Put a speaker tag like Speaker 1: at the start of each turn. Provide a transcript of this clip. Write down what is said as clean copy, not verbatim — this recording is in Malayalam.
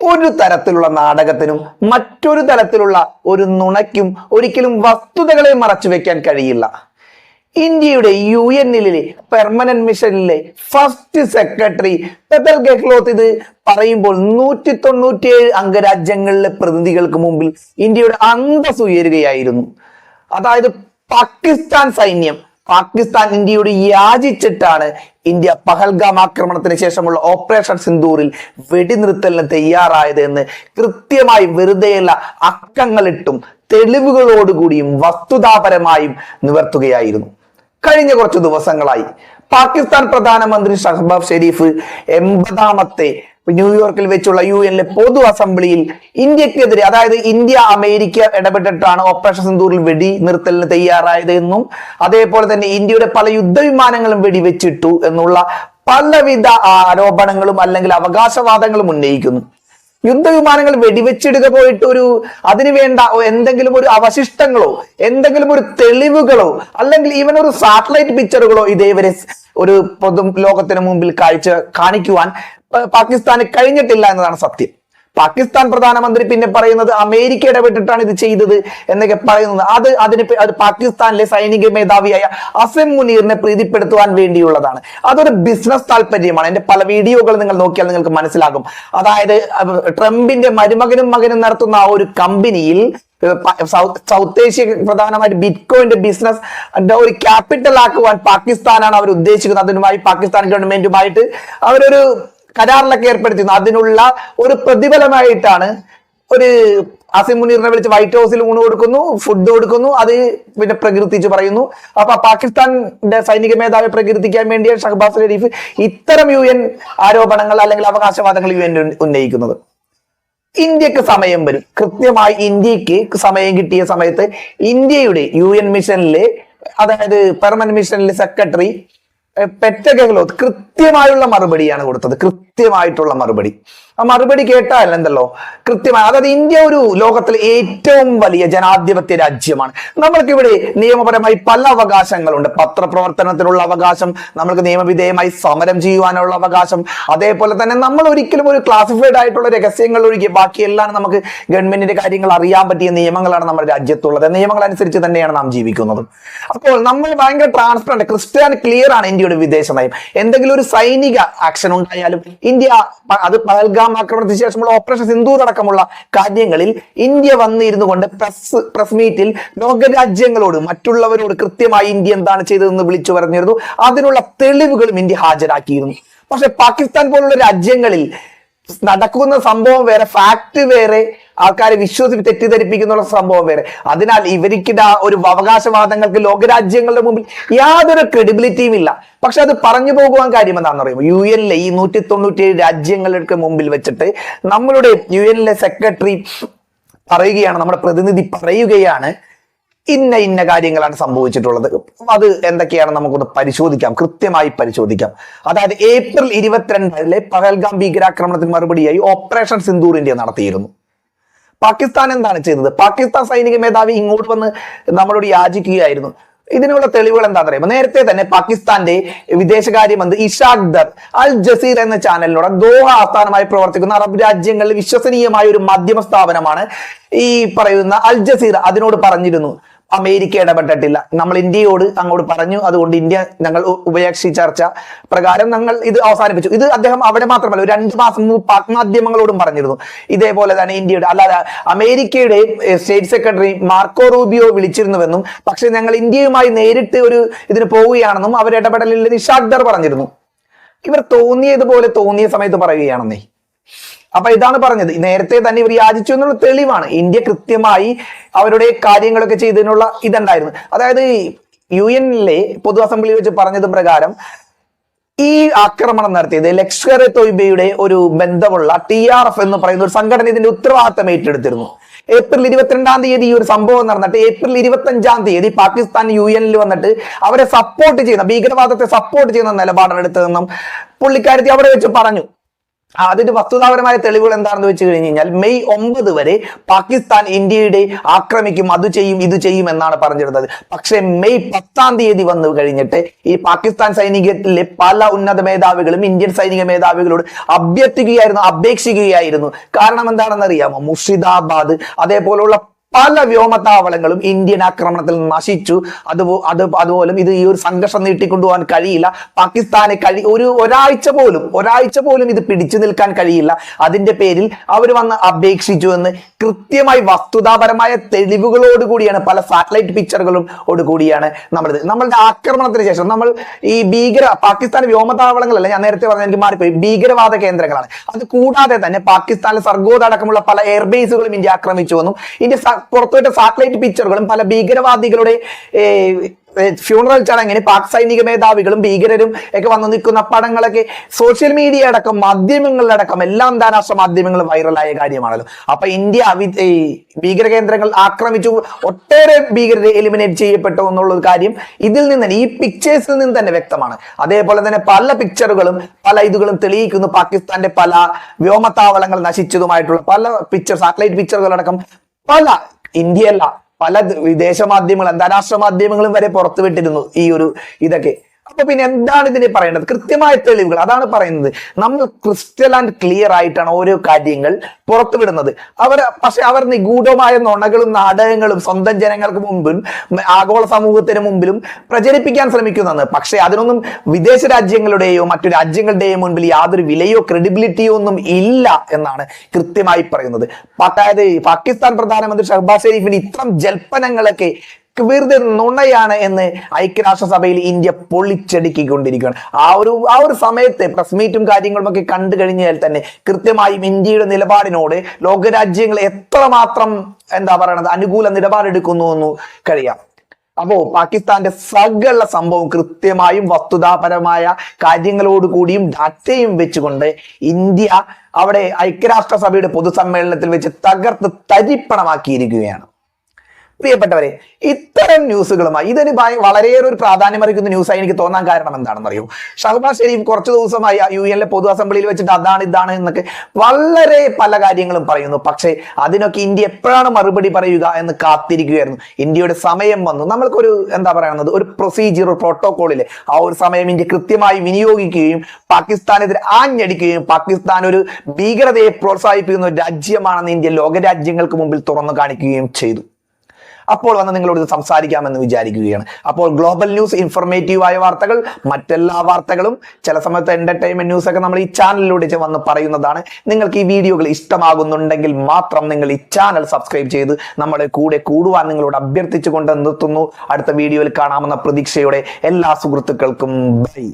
Speaker 1: ഒരു തരത്തിലുള്ള നാടകത്തിനും മറ്റൊരു തരത്തിലുള്ള ഒരു നുണയ്ക്കും ഒരിക്കലും വസ്തുതകളെ മറച്ചു വെക്കാൻ കഴിയില്ല. ഇന്ത്യയുടെ UN-ലെ പെർമനന്റ് മിഷനിലെ ഫസ്റ്റ് സെക്രട്ടറി പെതൽ ഗെഹ്ലോട്ട് ഇത് പറയുമ്പോൾ 197 അംഗരാജ്യങ്ങളിലെ പ്രതിനിധികൾക്ക് മുമ്പിൽ ഇന്ത്യയുടെ അന്തസ് ഉയരുകയായിരുന്നു. അതായത് പാകിസ്ഥാൻ സൈന്യം ഇന്ത്യയോട് യാചിച്ചിട്ടാണ് ഇന്ത്യ പഹൽഗാം ആക്രമണത്തിന് ശേഷമുള്ള ഓപ്പറേഷൻ സിന്ദൂറിൽ വെടിനിർത്തലിന് തയ്യാറായത് എന്ന് കൃത്യമായി വെറുതെയല്ല അക്കങ്ങളിട്ടും തെളിവുകളോടുകൂടിയും വസ്തുതാപരമായും നിവർത്തുകയായിരുന്നു. കഴിഞ്ഞ കുറച്ചു ദിവസങ്ങളായി പാകിസ്ഥാൻ പ്രധാനമന്ത്രി ഷഹബാസ് ഷെരീഫ് 80ാമത്തെ ന്യൂയോർക്കിൽ വെച്ചുള്ള UN-ലെ പൊതു അസംബ്ലിയിൽ ഇന്ത്യക്കെതിരെ, അതായത് ഇന്ത്യ അമേരിക്ക ഇടപെട്ടിട്ടാണ് ഓപ്പറേഷൻ സിന്ദൂറിൽ വെടി നിർത്തലിന് തയ്യാറായത് എന്നും അതേപോലെ തന്നെ ഇന്ത്യയുടെ പല യുദ്ധവിമാനങ്ങളും വെടിവെച്ചിട്ടു എന്നുള്ള പലവിധ ആരോപണങ്ങളും അല്ലെങ്കിൽ അവകാശവാദങ്ങളും ഉന്നയിക്കുന്നു. യുദ്ധവിമാനങ്ങൾ വെടിവെച്ചിടുക പോയിട്ട് അതിനു വേണ്ട എന്തെങ്കിലും ഒരു അവശിഷ്ടങ്ങളോ എന്തെങ്കിലും ഒരു തെളിവുകളോ അല്ലെങ്കിൽ ഈവൻ ഒരു സാറ്റലൈറ്റ് പിക്ചറുകളോ ഇതേവരെ ഒരു പൊതു ലോകത്തിന് മുമ്പിൽ കാണിക്കുവാൻ പാകിസ്ഥാന് കഴിഞ്ഞിട്ടില്ല എന്നതാണ് സത്യം. പാകിസ്ഥാൻ പ്രധാനമന്ത്രി പിന്നെ പറയുന്നത് അമേരിക്ക ഇടപെട്ടിട്ടാണ് ഇത് ചെയ്തത് എന്നൊക്കെ പറയുന്നത് അത് പാകിസ്ഥാനിലെ സൈനിക മേധാവിയായ അസിം മുനീറിനെ പ്രീതിപ്പെടുത്തുവാൻ വേണ്ടിയുള്ളതാണ്. അതൊരു ബിസിനസ് താല്പര്യമാണ്. എന്റെ പല വീഡിയോകൾ നിങ്ങൾ നോക്കിയാൽ നിങ്ങൾക്ക് മനസ്സിലാകും. അതായത് ട്രംപിന്റെ മരുമകനും മകനും നടത്തുന്ന ആ ഒരു കമ്പനിയിൽ സൗത്ത് ഏഷ്യ പ്രധാനമായിട്ട് ബിറ്റ്കോയിന്റെ ബിസിനസ് ഒരു ക്യാപിറ്റൽ ആക്കുവാൻ പാകിസ്ഥാനാണ് അവർ ഉദ്ദേശിക്കുന്നത്. അതിനുമായി പാകിസ്ഥാൻ ഗവൺമെന്റുമായിട്ട് അവരൊരു കരാറിലൊക്കെ ഏർപ്പെടുത്തിയിരുന്നു. അതിനുള്ള ഒരു പ്രതിഫലമായിട്ടാണ് ഒരു അസിം മുനീറിനെ വിളിച്ച് വൈറ്റ് ഹൗസിൽ ഊണ് കൊടുക്കുന്നു, ഫുഡ് കൊടുക്കുന്നു, അത് പിന്നെ പ്രകീർത്തിച്ച് പറയുന്നു. അപ്പൊ പാകിസ്ഥാന്റെ സൈനിക മേധാവിയെ പ്രകീർത്തിക്കാൻ വേണ്ടിയാണ് ഷഹബാസ് ഷെരീഫ് ഇത്തരം UN ആരോപണങ്ങൾ അല്ലെങ്കിൽ അവകാശവാദങ്ങൾ UN ഉന്നയിക്കുന്നത്. ഇന്ത്യക്ക് സമയം വരും. കൃത്യമായി ഇന്ത്യക്ക് സമയം കിട്ടിയ സമയത്ത് ഇന്ത്യയുടെ UN മിഷനിലെ, അതായത് പെർമനന്റ് മിഷനിലെ സെക്രട്ടറി പെറ്റൽ ഗെഹ്ലോട്ട് കൃത്യമായുള്ള മറുപടിയാണ് കൊടുത്തത്. കൃത്യമായിട്ടുള്ള മറുപടി. ആ മറുപടി കേട്ടാൽ എന്തല്ലോ കൃത്യമായി, അതായത് ഇന്ത്യ ഒരു ലോകത്തിലെ ഏറ്റവും വലിയ ജനാധിപത്യ രാജ്യമാണ്. നമ്മൾക്കിവിടെ നിയമപരമായി പല അവകാശങ്ങളുണ്ട്. പത്രപ്രവർത്തനത്തിനുള്ള അവകാശം, നമ്മൾക്ക് നിയമവിധേയമായി സമരം ചെയ്യുവാനുള്ള അവകാശം, അതേപോലെ തന്നെ നമ്മൾ ഒരിക്കലും ഒരു ക്ലാസിഫൈഡ് ആയിട്ടുള്ള രഹസ്യങ്ങൾ ഒഴികെ ബാക്കിയെല്ലാം നമുക്ക് ഗവൺമെന്റിന്റെ കാര്യങ്ങൾ അറിയാൻ പറ്റിയ നിയമങ്ങളാണ് നമ്മുടെ രാജ്യത്തുള്ളത്. നിയമങ്ങൾ അനുസരിച്ച് തന്നെയാണ് നാം ജീവിക്കുന്നത്. അപ്പോൾ നമ്മൾ ഭയങ്കര ട്രാൻസ്പെറന്റ്, ക്ലിയർ ആണ് ഇന്ത്യയുടെ വിദേശ നയം. എന്തെങ്കിലും ഒരു സൈനിക ആക്ഷൻ ഉണ്ടായാലും ഇന്ത്യ, അത് പഹൽഗാം ആക്രമണത്തിന് ശേഷമുള്ള ഓപ്പറേഷൻ സിന്ദൂർ അടക്കമുള്ള കാര്യങ്ങളിൽ ഇന്ത്യ വന്നിരുന്നു കൊണ്ട് പ്രസ് മീറ്റിൽ ലോകരാജ്യങ്ങളോട് മറ്റുള്ളവരോട് കൃത്യമായി ഇന്ത്യ എന്താണ് ചെയ്തതെന്ന് വിളിച്ചു പറഞ്ഞിരുന്നു. അതിനുള്ള തെളിവുകളും ഇന്ത്യ ഹാജരാക്കിയിരുന്നു. പക്ഷെ പാകിസ്ഥാൻ പോലുള്ള രാജ്യങ്ങളിൽ നടക്കുന്ന സംഭവം വേറെ, ഫാക്ട് വേറെ, ആൾക്കാരെ തെറ്റിദ്ധരിപ്പിക്കുന്ന സംഭവം വേറെ. അതിനാൽ ഇവർക്കിട ഒരു അവകാശവാദങ്ങൾക്ക് ലോകരാജ്യങ്ങളുടെ മുമ്പിൽ യാതൊരു ക്രെഡിബിലിറ്റിയും ഇല്ല. പക്ഷെ അത് പറഞ്ഞു പോകുവാൻ കാര്യം എന്താണെന്ന് പറയുമ്പോൾ UN-ലെ ഈ 197 രാജ്യങ്ങൾക്ക് മുമ്പിൽ വെച്ചിട്ട് നമ്മളുടെ UN-ലെ സെക്രട്ടറി പറയുകയാണ്, നമ്മുടെ പ്രതിനിധി പറയുകയാണ്, ഇന്ന കാര്യങ്ങളാണ് സംഭവിച്ചിട്ടുള്ളത്. അത് എന്തൊക്കെയാണ് നമുക്കൊന്ന് പരിശോധിക്കാം, കൃത്യമായി പരിശോധിക്കാം. അതായത് ഏപ്രിൽ 22 പഹൽഗാം ഭീകരാക്രമണത്തിന് മറുപടിയായി ഓപ്പറേഷൻ സിന്ദൂർ ഇന്ത്യ നടത്തിയിരുന്നു. പാകിസ്ഥാൻ എന്താണ് ചെയ്തത്? പാകിസ്ഥാൻ സൈനിക മേധാവി ഇങ്ങോട്ട് വന്ന് നമ്മളോട് യാചിക്കുകയായിരുന്നു. ഇതിനുള്ള തെളിവുകൾ എന്താണെന്ന് അറിയുമ്പോൾ നേരത്തെ തന്നെ പാകിസ്ഥാന്റെ വിദേശകാര്യമന്ത്രി ഇഷാഖ് ദർ അൽ ജസീർ എന്ന ചാനലിനോട് ദോഹ ആസ്ഥാനമായി പ്രവർത്തിക്കുന്ന അറബ് രാജ്യങ്ങളിൽ വിശ്വസനീയമായ ഒരു മാധ്യമ സ്ഥാപനമാണ് ഈ പറയുന്ന അൽ ജസീർ, അതിനോട് പറഞ്ഞിരുന്നു അമേരിക്ക ഇടപെട്ടിട്ടില്ല, നമ്മൾ ഇന്ത്യയോട് അങ്ങോട്ട് പറഞ്ഞു, അതുകൊണ്ട് ഇന്ത്യ ഞങ്ങൾ ഉഭയകക്ഷി ചർച്ച പ്രകാരം ഞങ്ങൾ ഇത് അവസാനിപ്പിച്ചു. ഇത് അദ്ദേഹം അവിടെ മാത്രമല്ല, ഒരു 2 മാസം മുമ്പ് പാക് മാധ്യമങ്ങളോടും പറഞ്ഞിരുന്നു. ഇതേപോലെ തന്നെ ഇന്ത്യയുടെ, അല്ലാതെ അമേരിക്കയുടെ സ്റ്റേറ്റ് സെക്രട്ടറി മാർക്കോ റൂബിയോ വിളിച്ചിരുന്നുവെന്നും പക്ഷെ ഞങ്ങൾ ഇന്ത്യയുമായി നേരിട്ട് ഇതിന് പോവുകയാണെന്നും അവരിടപെടലിൽ ഇഷാഖ് ദർ പറഞ്ഞിരുന്നു. ഇവർ തോന്നിയതുപോലെ തോന്നിയ സമയത്ത് പറയുകയാണെന്നേ. അപ്പൊ ഇതാണ് പറഞ്ഞത്, നേരത്തെ തന്നെ ഇവർ യാചിച്ചു എന്നുള്ള തെളിവാണ്. ഇന്ത്യ കൃത്യമായി അവരുടെ കാര്യങ്ങളൊക്കെ ചെയ്തതിനുള്ള ഇതുണ്ടായിരുന്നു. അതായത് UN-ലെ പൊതു അസംബ്ലിയിൽ വെച്ച് പറഞ്ഞത് പ്രകാരം ഈ ആക്രമണം നടത്തിയത് ലഷ്കർ-ഇ-തോയ്ബയുടെ ഒരു ബന്ധമുള്ള TRF എന്ന് പറയുന്ന ഒരു സംഘടന ഇതിന്റെ ഉത്തരവാദിത്തം ഏറ്റെടുത്തിരുന്നു. ഏപ്രിൽ 22-ാം തീയതി ഈ ഒരു സംഭവം നടന്നിട്ട് ഏപ്രിൽ 25-ാം തീയതി പാകിസ്ഥാൻ UN-ൽ വന്നിട്ട് അവരെ സപ്പോർട്ട് ചെയ്യുന്ന, ഭീകരവാദത്തെ സപ്പോർട്ട് ചെയ്യുന്ന നിലപാടാണ് എടുത്തതെന്നും പുള്ളിക്കാരത്തി അവിടെ വെച്ച് പറഞ്ഞു. അതിന്റെ വസ്തുതാപരമായ തെളിവുകൾ എന്താണെന്ന് വെച്ച് കഴിഞ്ഞ് കഴിഞ്ഞാൽ മെയ് 9 വരെ പാകിസ്ഥാൻ ഇന്ത്യയുടെ ആക്രമിക്കും, അത് ചെയ്യും, ഇത് ചെയ്യും എന്നാണ് പറഞ്ഞിരുന്നത്. പക്ഷെ മെയ് 10 വന്നു കഴിഞ്ഞിട്ട് ഈ പാകിസ്ഥാൻ സൈനികത്തിലെ പല ഉന്നത മേധാവികളും ഇന്ത്യൻ സൈനിക മേധാവികളോട് അപേക്ഷിക്കുകയായിരുന്നു. കാരണം എന്താണെന്ന് അറിയാമോ? മുർഷിദാബാദ് അതേപോലുള്ള പല വ്യോമതാവളങ്ങളും ഇന്ത്യൻ ആക്രമണത്തിൽ നശിച്ചു. അതുപോലും ഇത് ഈ ഒരു സംഘർഷം നീട്ടിക്കൊണ്ടുപോകാൻ കഴിയില്ല. പാകിസ്ഥാന് ഒരാഴ്ച പോലും ഇത് പിടിച്ചു നിൽക്കാൻ കഴിയില്ല. അതിന്റെ പേരിൽ അവർ വന്ന് അപേക്ഷിച്ചു എന്ന് കൃത്യമായി വസ്തുതാപരമായ തെളിവുകളോടുകൂടിയാണ്, പല സാറ്റലൈറ്റ് പിക്ചറുകളും കൂടിയാണ് നമ്മളുടെ ആക്രമണത്തിന് ശേഷം നമ്മൾ ഈ പാകിസ്ഥാൻ വ്യോമതാവളങ്ങളല്ല, ഞാൻ നേരത്തെ പറഞ്ഞ എനിക്ക് മാറിപ്പോയി, ഭീകരവാദ കേന്ദ്രങ്ങളാണ്. അത് കൂടാതെ തന്നെ പാകിസ്ഥാനിലെ സർഗോദ് അടക്കമുള്ള പല എയർബേസുകളും ഇന്ത്യ ആക്രമിച്ചു വന്നു. ഇന്ത്യ പുറത്തുവിട്ട സാറ്റലൈറ്റ് പിക്ചറുകളും പല ഭീകരവാദികളുടെ ഫ്യൂണറൽ ചടങ്ങിന് പാക് സൈനിക മേധാവികളും ഭീകരരും ഒക്കെ വന്നു നിൽക്കുന്ന പടങ്ങളൊക്കെ സോഷ്യൽ മീഡിയ അടക്കം മാധ്യമങ്ങളിലടക്കം എല്ലാ അന്താരാഷ്ട്ര മാധ്യമങ്ങളും വൈറലായ കാര്യമാണല്ലോ. അപ്പൊ ഇന്ത്യ ഭീകര കേന്ദ്രങ്ങൾ ആക്രമിച്ചു, ഒട്ടേറെ ഭീകരരെ എലിമിനേറ്റ് ചെയ്യപ്പെട്ടു എന്നുള്ള കാര്യം ഇതിൽ നിന്ന് തന്നെ, ഈ പിക്ചേഴ്സിൽ നിന്ന് തന്നെ വ്യക്തമാണ്. അതേപോലെ തന്നെ പല പിക്ചറുകളും പല ഇതുകളും തെളിയിക്കുന്നു പാകിസ്ഥാന്റെ പല വ്യോമതാവളങ്ങൾ നശിച്ചതുമായിട്ടുള്ള പല സാറ്റലൈറ്റ് പിക്ചറുകളടക്കം ഇന്ത്യയല്ല, പല വിദേശ മാധ്യമങ്ങൾ, അന്താരാഷ്ട്ര മാധ്യമങ്ങളും വരെ പുറത്തുവിട്ടിരുന്നു ഈ ഒരു ഇതൊക്കെ. അപ്പൊ പിന്നെ എന്താണ് ഇതിനെ പറയേണ്ടത്? കൃത്യമായ തെളിവുകൾ, അതാണ് പറയുന്നത്. നമ്മൾ ക്രിസ്റ്റൽ ആൻഡ് ക്ലിയർ ആയിട്ടാണ് ഓരോ കാര്യങ്ങൾ പുറത്തുവിടുന്നത്. പക്ഷെ അവർ നിഗൂഢമായ നുണകളും നാടകങ്ങളും സ്വന്തം ജനങ്ങൾക്ക് മുമ്പിലും ആഗോള സമൂഹത്തിന് മുമ്പിലും പ്രചരിപ്പിക്കാൻ ശ്രമിക്കുന്നതാണ്. പക്ഷെ അതിനൊന്നും വിദേശ രാജ്യങ്ങളുടെയോ മറ്റു രാജ്യങ്ങളുടെയോ മുൻപിൽ യാതൊരു വിലയോ ക്രെഡിബിലിറ്റിയോ ഒന്നും ഇല്ല എന്നാണ് കൃത്യമായി പറയുന്നത്. അതായത് പാകിസ്ഥാൻ പ്രധാനമന്ത്രി ഷഹബാസ് ഷെരീഫിന് ഇത്തരം ജൽപ്പനങ്ങളൊക്കെ വെറുതെ നുണയാണ് എന്ന് ഐക്യരാഷ്ട്രസഭയിൽ ഇന്ത്യ പൊളിച്ചടുക്കിക്കൊണ്ടിരിക്കുകയാണ്. ആ ഒരു സമയത്ത് പ്രസ് മീറ്റും കാര്യങ്ങളും ഒക്കെ കണ്ടു കഴിഞ്ഞാൽ തന്നെ കൃത്യമായും ഇന്ത്യയുടെ നിലപാടിനോട് ലോകരാജ്യങ്ങൾ എത്രമാത്രം അനുകൂല നിലപാടെടുക്കുന്നു എന്ന് കഴിയാം. അപ്പോ പാകിസ്ഥാന്റെ സകല സംഭവം കൃത്യമായും വസ്തുതാപരമായ കാര്യങ്ങളോടുകൂടിയും ഡാറ്റയും വെച്ചുകൊണ്ട് ഇന്ത്യ അവിടെ ഐക്യരാഷ്ട്രസഭയുടെ പൊതുസമ്മേളനത്തിൽ വെച്ച് തകർത്ത് തരിപ്പണമാക്കിയിരിക്കുകയാണ്. പ്രിയപ്പെട്ടവരെ, ഇത്തരം ന്യൂസുകളുമായി ഇതൊരു വളരെയേറെ ഒരു പ്രാധാന്യമറിയിക്കുന്ന ന്യൂസായി എനിക്ക് തോന്നാൻ കാരണം എന്താണെന്ന് അറിയോ? ഷഹബാസ് ഷെരീഫ് കുറച്ചു ദിവസമായി UN പൊതു അസംബ്ലിയിൽ വെച്ചിട്ട് ഇതാണ് എന്നൊക്കെ വളരെ പല കാര്യങ്ങളും പറയുന്നു. പക്ഷേ അതിനൊക്കെ ഇന്ത്യ എപ്പോഴാണ് മറുപടി പറയുക എന്ന് കാത്തിരിക്കുകയായിരുന്നു. ഇന്ത്യയുടെ സമയം വന്നു. നമ്മൾക്കൊരു ഒരു പ്രൊസീജിയർ, ഒരു പ്രോട്ടോകോളിലെ ആ ഒരു സമയം ഇന്ത്യ കൃത്യമായി വിനിയോഗിക്കുകയും പാകിസ്ഥാനെതിരെ ആഞ്ഞടിക്കുകയും പാകിസ്ഥാൻ ഒരു ഭീകരതയെ പ്രോത്സാഹിപ്പിക്കുന്ന ഒരു രാജ്യമാണെന്ന് ഇന്ത്യ ലോകരാജ്യങ്ങൾക്ക് മുമ്പിൽ തുറന്നു കാണിക്കുകയും ചെയ്തു. അപ്പോൾ വന്ന് നിങ്ങളോട് സംസാരിക്കാമെന്ന് വിചാരിക്കുകയാണ്. അപ്പോൾ ഗ്ലോബൽ ന്യൂസ്, ഇൻഫോർമേറ്റീവായ വാർത്തകൾ, മറ്റെല്ലാ വാർത്തകളും, ചില സമയത്ത് എന്റർടൈൻമെന്റ് ന്യൂസ് ഒക്കെ നമ്മൾ ഈ ചാനലിലൂടെ വന്ന് പറയുന്നതാണ്. നിങ്ങൾക്ക് ഈ വീഡിയോകൾ ഇഷ്ടമാകുന്നുണ്ടെങ്കിൽ മാത്രം നിങ്ങൾ ഈ ചാനൽ സബ്സ്ക്രൈബ് ചെയ്ത് നമ്മുടെ കൂടെ കൂടുവാൻ നിങ്ങളോട് അഭ്യർത്ഥിച്ചുകൊണ്ട് നിർത്തുന്നു. അടുത്ത വീഡിയോയിൽ കാണാമെന്ന പ്രതീക്ഷയോടെ എല്ലാ സുഹൃത്തുക്കൾക്കും ബൈ.